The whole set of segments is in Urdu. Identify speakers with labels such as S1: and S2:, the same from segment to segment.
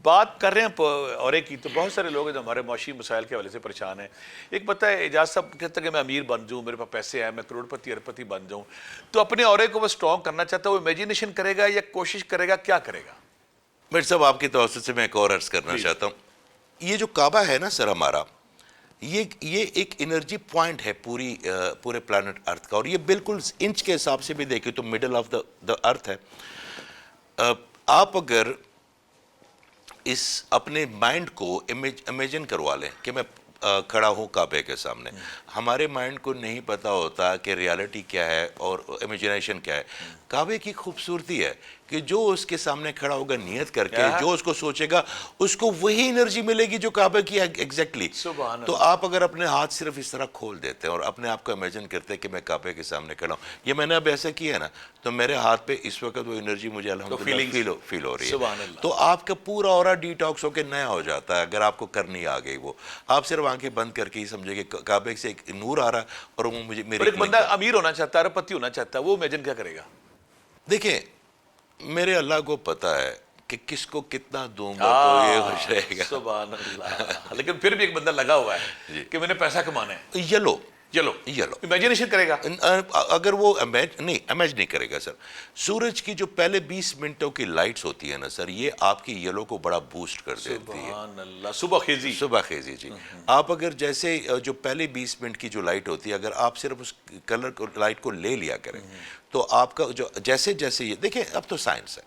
S1: بات کر رہے ہیں اورے کی، تو بہت سارے لوگ ہیں جو ہمارے معاشی مسائل کے حوالے سے پریشان ہیں. ایک پتہ ہے اعجاز صاحب کہتے ہیں کہ میں امیر بن جاؤں، میرے پاس پیسے ہیں، میں کروڑ پتی ارب پتی بن جاؤں، تو اپنے اورے کو وہ اسٹرانگ کرنا چاہتا ہے، وہ امیجینیشن کرے گا یا کوشش کرے گا، کیا کرے گا؟
S2: مرزا صاحب آپ کی توسط سے میں ایک اور عرض کرنا چاہتا ہوں. یہ جو کعبہ ہے نا سر ہمارا، یہ ایک انرجی پوائنٹ ہے پورے پلانٹ ارتھ کا، اور یہ بالکل انچ کے حساب سے بھی دیکھیں تو مڈل آف دا ارتھ ہے. آپ اگر اس اپنے مائنڈ کو امیجن کروا لیں کہ میں کھڑا ہوں کعبے کے سامنے، ہمارے مائنڈ کو نہیں پتا ہوتا کہ ریالٹی کیا ہے اور امیجنیشن کیا ہے. کعبے کی خوبصورتی ہے کہ جو اس کے سامنے کھڑا ہوگا نیت کر کے، جو اس کو سوچے گا اس کو وہی انرجی ملے گی جو کعبے کی ہے ایگزیکٹلی. تو آپ اگر اپنے ہاتھ صرف اس طرح کھول دیتے ہیں اور اپنے آپ کو امیجن کرتے ہیں کہ میں کعبے کے سامنے کھڑا ہوں، یہ میں نے اب ایسا کیا ہے نا، تو میرے ہاتھ پہ اس وقت وہ انرجی مجھے الحمدللہ فیل ہو رہی ہے. تو آپ کا پورا اورا ڈیٹاکس ہو کے نیا ہو جاتا ہے اگر آپ کو کرنی آ گئی. وہ آپ صرف آنکھیں بند کر کے ہی سمجھے کہ کعبے سے ایک نور آ رہا ہے اور وہ مجھے میرے.
S1: ایک بندہ امیر ہونا چاہتا ہے، ارب پتی ہونا چاہتا ہے، وہ امیجن کیا کرے گا؟
S2: دیکھیں میرے اللہ کو پتا ہے کہ کس کو کتنا دوں گا تو یہ ہو جائے گا.
S1: سبحان اللہ. لیکن پھر بھی ایک بندہ لگا ہوا ہے کہ میں نے پیسہ کمانا ہے.
S2: یلو
S1: امیجنیشن کرے گا.
S2: اگر وہ امیج نہیں کرے گا سر. سورج کی جو پہلے 20 منٹوں کی لائٹس ہوتی ہے نا سر، یہ آپ کی یلو کو بڑا بوسٹ کر دیتی ہے.
S1: سبحان اللہ. صبح خیزی
S2: جی. آپ اگر جیسے جو پہلے 20 منٹ کی جو لائٹ ہوتی ہے، اگر آپ صرف اس کلر کو لائٹ کو لے لیا کریں تو آپ کا جو جیسے یہ دیکھیں، اب تو سائنس ہے.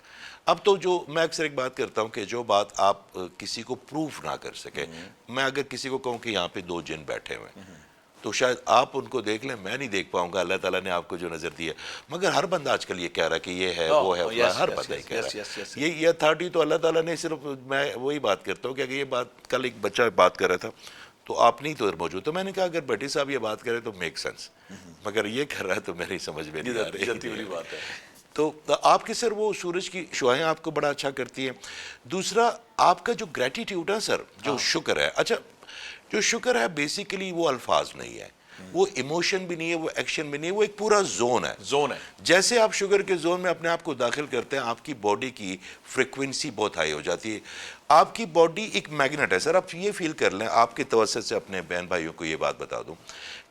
S2: اب تو جو میں اکثر ایک بات کرتا ہوں کہ جو بات آپ کسی کو پروف نہ کر سکے، میں اگر کسی کو کہوں کہ یہاں پہ 2 جن بیٹھے ہوئے ہیں تو شاید آپ ان کو دیکھ لیں، میں نہیں دیکھ پاؤں گا. اللہ تعالیٰ نے آپ کو جو نظر دی ہے، مگر ہر بندہ آج کل یہ کہہ رہا ہے کہ یہ ہے وہ ہے، ہر بندہ یہ کہہ رہا ہے. یہ اتھارٹی تو اللہ تعالیٰ نے صرف، میں وہی بات کرتا ہوں کہ اگر یہ بات کل ایک بچہ بات کر رہا تھا تو آپ نہیں تو موجود، تو میں نے کہا اگر بھٹی صاحب یہ بات کرے تو میک سینس، مگر یہ کر رہا ہے تو میری سمجھ میں نہیں آ رہی. تو آپ کے سر وہ سورج کی شعائیں آپ کو بڑا اچھا کرتی ہیں. دوسرا آپ کا جو گریٹیٹیوڈ ہے سر، جو شکر ہے، اچھا جو شکر ہے بیسیکلی وہ الفاظ نہیں ہے، وہ ایموشن بھی نہیں ہے، وہ ایکشن بھی نہیں ہے، وہ ایک پورا زون ہے. جیسے آپ شوگر کے زون میں اپنے آپ کو داخل کرتے ہیں، آپ کی باڈی کی فریکوینسی بہت ہائی ہو جاتی ہے. آپ کی باڈی ایک میگنیٹ ہے سر. آپ یہ فیل کر لیں، آپ کے توسط سے اپنے بہن بھائیوں کو یہ بات بتا دوں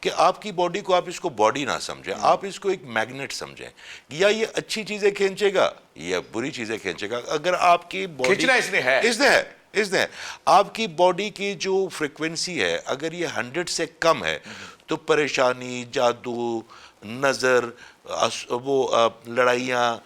S2: کہ آپ کی باڈی کو، آپ اس کو باڈی نہ سمجھیں، آپ اس کو ایک میگنیٹ سمجھیں. یا یہ اچھی چیزیں کھینچے گا یا بری چیزیں کھینچے گا. اگر آپ کی باڈی اس نے آپ کی باڈی کی جو فریکوینسی ہے اگر یہ 100 سے کم ہے تو پریشانی، جادو، نظر، وہ لڑائیاں،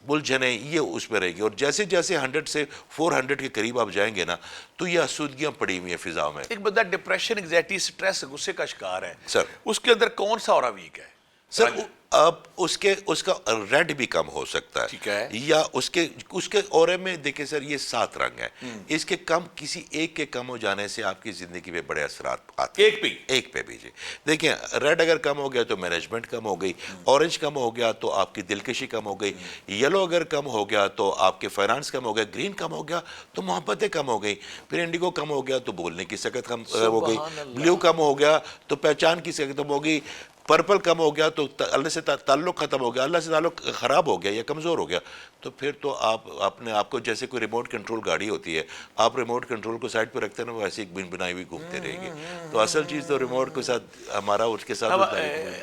S2: الجھنیں، یہ اس میں رہے گی. اور جیسے جیسے 100 سے 400 کے قریب آپ جائیں گے نا تو یہ آسودگیاں پڑی ہوئی ہیں فضا میں.
S1: ایک بندہ ڈپریشن، انگزائٹی، سٹریس، غصے کا شکار ہے
S2: سر،
S1: اس کے اندر کون سا اورا ویک ہے
S2: سر؟ اب اس کا ریڈ بھی کم ہو سکتا ہے، یا اس کے اورے میں دیکھیں سر یہ 7 رنگ ہیں. اس کے کم، کسی ایک کے کم ہو جانے سے آپ کی زندگی میں بڑے اثرات آتے ہیں. ایک پہ بھی جی. دیکھیں ریڈ اگر کم ہو گیا تو مینجمنٹ کم ہو گئی، اورنج کم ہو گیا تو آپ کی دلکشی کم ہو گئی، یلو اگر کم ہو گیا تو آپ کے فائنانس کم ہو گیا، گرین کم ہو گیا تو محبتیں کم ہو گئی، پھر انڈیگو کم ہو گیا تو بولنے کی سکت کم ہو گئی، بلیو کم ہو گیا تو پہچان کی سکت کم ہو گئی، پرپل کم ہو گیا تو اللہ سے تعلق ختم ہو گیا، اللہ سے تعلق خراب ہو گیا یا کمزور ہو گیا. تو پھر تو آپ اپنے آپ کو جیسے کوئی ریموٹ کنٹرول گاڑی ہوتی ہے، آپ ریموٹ کنٹرول کو سائڈ پہ رکھتے ہیں نا، وہ ایسی ایک بن بنائی ہوئی گھومتے رہیں گے. تو اصل چیز تو ریموٹ کے ساتھ ہمارا اس کے ساتھ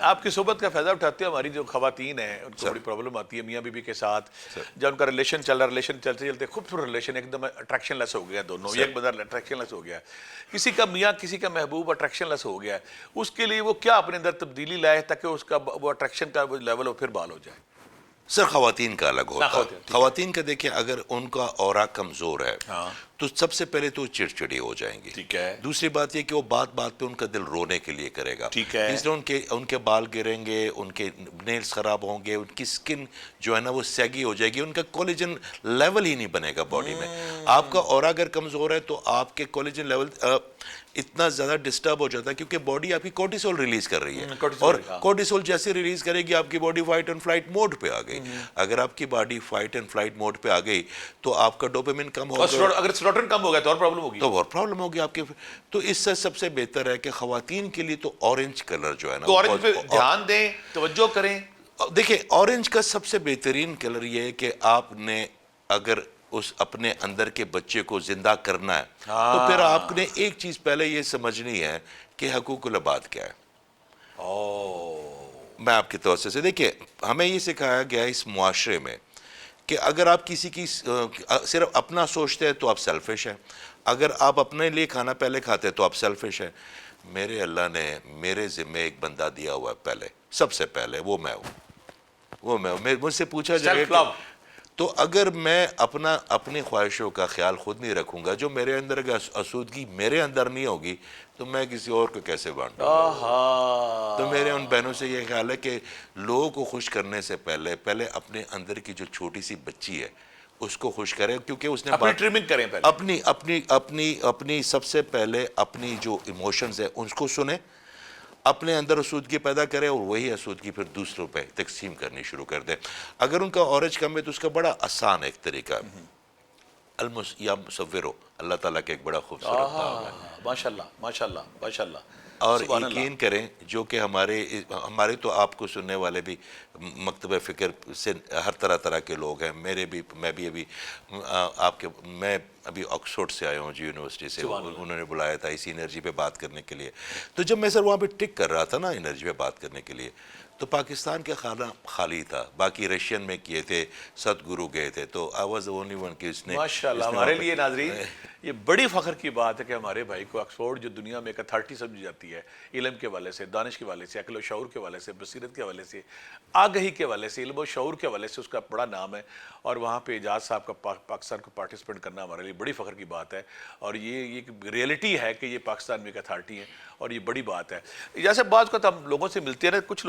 S1: آپ کی صحبت کا فائدہ اٹھاتے ہیں. ہماری جو خواتین ہیں ان کو بڑی پرابلم آتی ہے میاں بیوی کے ساتھ، جب ان کا ریلیشن چل رہا، ریلیشن چلتے چلتے خوبصورت ریلیشن ایک دم اٹریکشن لیس ہو گیا، دونوں ایک بندہ اٹریکشن لیس ہو گیا، کسی کا میاں کسی کا محبوب اٹریکشن لیس ہو گیا. اس کے لیے وہ کیا اپنے اندر تبدیلی لائے تاکہ اس کا وہ اٹریکشن کا لیول پھر بحال ہو جائے؟
S2: سر خواتین کا الگ ہوتا ہے. خواتین کا دیکھیں اگر ان کا اورا کمزور ہے تو سب سے پہلے تو چڑچڑی ہو جائیں گی. دوسری بات یہ کہ وہ بات بات پہ ان کا دل رونے کے لیے کرے گا، اس لیے ان کے بال گریں گے، ان کے نیلز خراب ہوں گے، ان کی سکن جو ہے نا وہ سیگی ہو جائے گی، ان کا کولیجن لیول ہی نہیں بنے گا باڈی میں. آپ کا اورا اگر کمزور ہے تو آپ کے کولیجن لیول اتنا زیادہ ڈسٹرب ہو جاتا ہے کیونکہ باڈی آپ کی کورٹیسول ریلیز کر رہی ہے، اور کورٹیسول جیسے ریلیز کرے گی آپ کی body fight and flight mode پہ آ گئی. اگر آپ کی body fight and flight mode پہ آ گئی تو آپ کا ڈوپامین کم ہوگا،
S1: اگر سلوٹن کم ہو گیا تو اور پرابلم ہوگی،
S2: پرابلم ہوگی آپ کے. تو اس سے سب سے بہتر ہے کہ خواتین کے لیے تو اورنج کلر جو ہے نا،
S1: تو اورنج پہ دھیان دیں، توجہ کریں.
S2: دیکھیں اورنج کا سب سے بہترین کلر یہ ہے کہ آپ نے اگر اس اپنے اندر کے بچے کو زندہ کرنا ہے تو پھر آپ نے ایک چیز پہلے یہ سمجھنی ہے کہ حقوق العباد کیا ہے۔ میں آپ کے توسط سے دیکھیے، ہمیں یہ سکھایا گیا ہے اس معاشرے میں کہ اگر آپ کسی کی صرف اپنا سوچتے ہیں تو آپ سیلفش ہیں، اگر آپ اپنے لیے کھانا پہلے کھاتے ہیں تو آپ سیلفش ہیں۔ میرے اللہ نے میرے ذمہ ایک بندہ دیا ہوا ہے پہلے، سب سے پہلے وہ میں ہوں، مجھ سے پوچھا جائے
S1: Self love۔
S2: تو اگر میں اپنی خواہشوں کا خیال خود نہیں رکھوں گا، جو میرے اندر آسودگی میرے اندر نہیں ہوگی تو میں کسی اور کو کیسے بانٹوں گا؟ تو میرے ان بہنوں سے یہ خیال ہے کہ لوگوں کو خوش کرنے سے پہلے اپنے اندر کی جو چھوٹی سی بچی ہے اس کو خوش کریں، کیونکہ اس نے
S1: اپنی ٹریمنگ کریں پہلے،
S2: اپنی سب سے پہلے اپنی جو ایموشنز ہیں ان کو سنیں، اپنے اندر اسودگی پیدا کرے اور وہی اسودگی پھر دوسروں پہ تقسیم کرنی شروع کر دے۔ اگر ان کا اورج کم ہے تو اس کا بڑا آسان ایک طریقہ ہے، یا مصورو، اللہ تعالیٰ کا ایک بڑا خوبصورت نام ہے۔
S1: ماشاءاللہ ماشاءاللہ ماشاءاللہ،
S2: اور
S1: سبحان اللہ۔
S2: یقین کریں جو کہ ہمارے تو آپ کو سننے والے بھی مکتبہ فکر سے ہر طرح کے لوگ ہیں، میں ابھی آکسفورڈ سے آیا ہوں جی، یونیورسٹی سے، انہوں نے بلایا تھا اسی انرجی پہ بات کرنے کے لیے۔ تو جب میں سر وہاں پہ ٹک کر رہا تھا نا انرجی پہ بات کرنے کے لیے، تو پاکستان کا کھانا خالی تھا، باقی رشین میں کیے تھے، ست گرو گئے تھے، تو آئی واز اونلی ون کہ اس نے
S1: ماشاءاللہ، ہمارے لیے ناظرین یہ بڑی فخر کی بات ہے کہ ہمارے بھائی کو آکسفورڈ جو دنیا میں ایک اتھارٹی سمجھی جاتی ہے، علم کے حوالے سے، دانش کے حوالے سے، عقل و شعور کے حوالے سے، بصیرت کے حوالے سے، آگہی کے حوالے سے، علم و شعور کے حوالے سے اس کا بڑا نام ہے، اور وہاں پہ اعجاز صاحب کا پاکستان کو پارٹیسپینٹ کرنا ہمارے لیے بڑی فخر کی بات ہے، اور یہ ایک ریئلٹی ہے کہ یہ پاکستان میں ایک اتھارٹی ہے اور یہ بڑی بات ہے۔ جیسے بعض کا ہم لوگوں سے ملتے ہیں، کچھ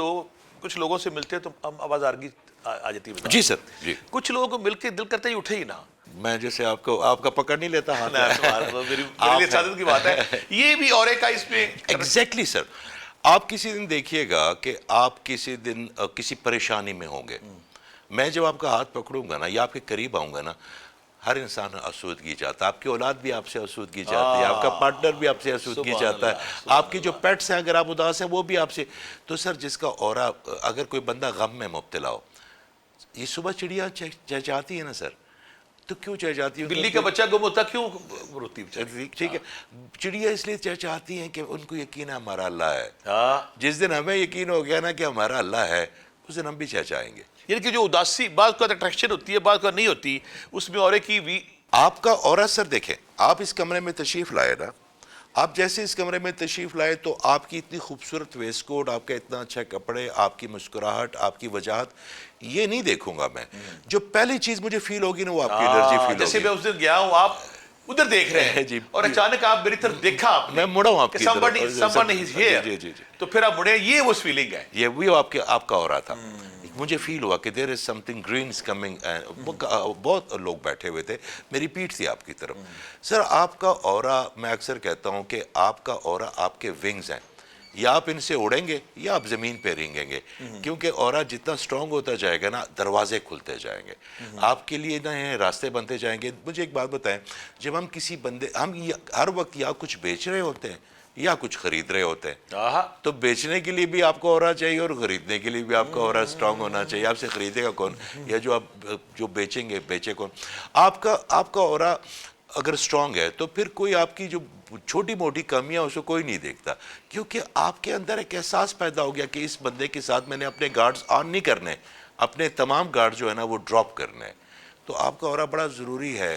S1: لوگوں سے ملتے ہیں تو ہم آواز آرگی آ جاتی ہے۔
S2: جی سر، جی
S1: کچھ لوگوں کو مل کے دل کرتا ہی اٹھے ہی نہ۔
S2: میں جیسے آپ کا پکڑ نہیں لیتا ہاتھ،
S1: میرے لیے سعادت کی بات ہے یہ بھی، اور ایک اس میں
S2: ایگزیکٹلی سر، آپ کسی دن دیکھیے گا کہ آپ کسی دن کسی پریشانی میں ہوں گے، میں جب آپ کا ہاتھ پکڑوں گا نا یا آپ کے قریب آؤں گا نا، ہر انسان آسودگی چاہتا ہے، آپ کی اولاد بھی آپ سے آسودگی چاہتی ہے، آپ کا پارٹنر بھی آپ سے آسودگی چاہتا ہے، آپ کی جو پیٹس ہیں اگر آپ اداس ہیں وہ بھی آپ سے۔ تو سر جس کا اورا، اگر کوئی بندہ غم میں مبتلا ہو، یہ صبح چڑیا چہچاتی ہے نا سر، تو کیوں چہچاتی ہے؟
S1: بلی کا بچہ گم ہوتا کیوں روتی ہے؟
S2: ٹھیک ہے، چڑیا اس لیے چہچاتی ہیں کہ ان کو یقین ہے ہمارا اللہ ہے۔
S1: ہاں،
S2: جس دن ہمیں یقین ہو گیا نا کہ ہمارا اللہ ہے، اس دن ہم بھی چہچائیں گے۔
S1: یعنی کہ جو اداسی بعض کا اٹریکشن ہوتی ہے، بعض کا نہیں ہوتی، اس میں اورے کی بھی
S2: آپ کا اورا سر دیکھیں، آپ اس کمرے میں تشریف لائے نا، آپ جیسے اس کمرے میں تشریف لائے تو آپ کی اتنی خوبصورت ویسٹ کوٹ، آپ کا اتنا اچھا کپڑے، آپ کی مسکراہٹ، آپ کی وجاہت، یہ نہیں دیکھوں گا میں۔ جو پہلی چیز مجھے فیل ہوگی نا وہ آپ کی انرجی فیل
S1: جیسے
S2: ہوگی۔
S1: میں اس دن گیا ہوں، آپ ادھر دیکھ رہے ہیں
S2: جی،
S1: اور اچانک آپ میری طرف دیکھا آپ نے،
S2: میں مڑا ہوں آپ
S1: کہ
S2: کی طرف،
S1: someone is here،
S2: جی جی جی،
S1: تو پھر آپ مڑے، یہ وہ فیلنگ ہے۔
S2: یہ وہی آپ کا اورا تھا۔ مجھے فیل ہوا کہ there is something green is coming، بہت لوگ بیٹھے ہوئے تھے، میری پیٹھ تھی آپ کی طرف۔ سر آپ کا اورا، میں اکثر کہتا ہوں کہ آپ کا اورا آپ کے ونگز ہیں، یا آپ ان سے اڑیں گے یا آپ زمین پہ رینگیں گے، کیونکہ اورا جتنا سٹرونگ ہوتا جائے گا نا، دروازے کھلتے جائیں گے، آپ کے لیے نئے راستے بنتے جائیں گے۔ مجھے ایک بات بتائیں، جب ہم کسی بندے، ہم ہر وقت یا کچھ بیچ رہے ہوتے ہیں یا کچھ خرید رہے ہوتے ہیں، تو بیچنے کے لیے بھی آپ کو اورا چاہیے اور خریدنے کے لیے بھی آپ کا اورا سٹرونگ ہونا چاہیے۔ آپ سے خریدے گا کون، یا جو بیچیں گے بیچے کون؟ آپ کا اورا اگر سٹرونگ ہے تو پھر کوئی آپ کی جو چھوٹی موٹی کمیاں اس کو کوئی نہیں دیکھتا، کیونکہ آپ کے اندر ایک احساس پیدا ہو گیا کہ اس بندے کے ساتھ میں نے اپنے گارڈز آن نہیں کرنے، اپنے تمام گارڈ جو ہے نا وہ ڈراپ کرنے۔ تو آپ کا اورا بڑا ضروری ہے۔